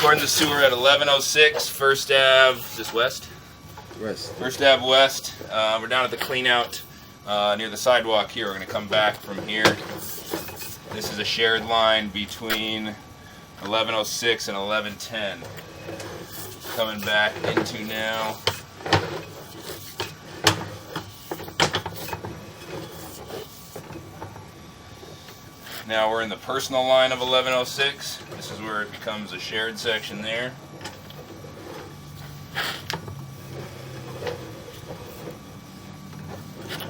Recording the sewer at 1106 First Ave. Is this west? West. First Ave west. We're down at the clean out near the sidewalk here. We're going to come back from here. This is a shared line between 1106 and 1110. Coming back into now. Now we're in the personal line of 1106. This is where it becomes a shared section there.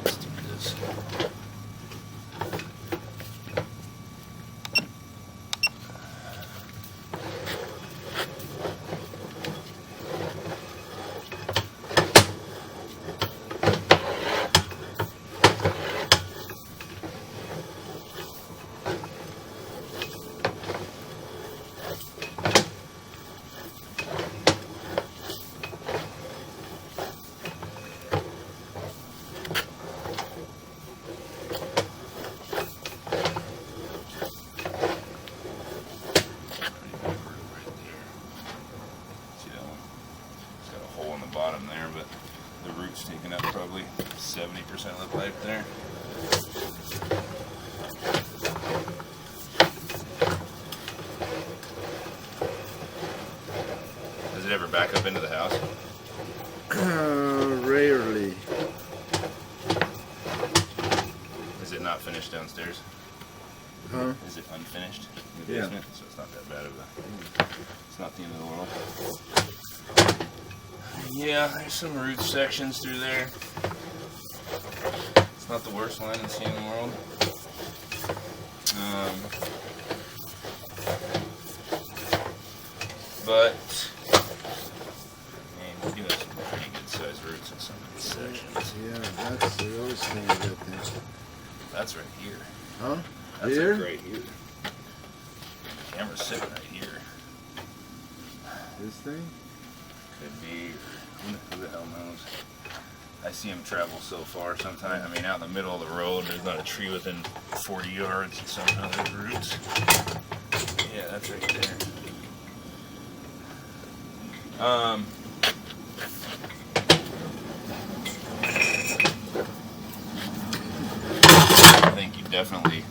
Let's do this. Bottom there, but the root's taking up probably 70% of the pipe there. Does it ever back up into the house? Rarely. Is it not finished downstairs? Huh? Is it unfinished in the basement? So it's not that bad of a... It's not the end of the world. Yeah, there's some root sections through there. It's not the worst line in the world. But I mean, you have some pretty good sized roots in some of these sections. Yeah, that's the worst thing about that. That's right here. Huh? That's Here? like right here. The camera's sitting right here. This thing? Could be. Who the hell knows? I see them travel so far sometimes. I mean, out in the middle of the road, there's not a tree within 40 yards, and somehow there's roots. Yeah, that's right there. I think you definitely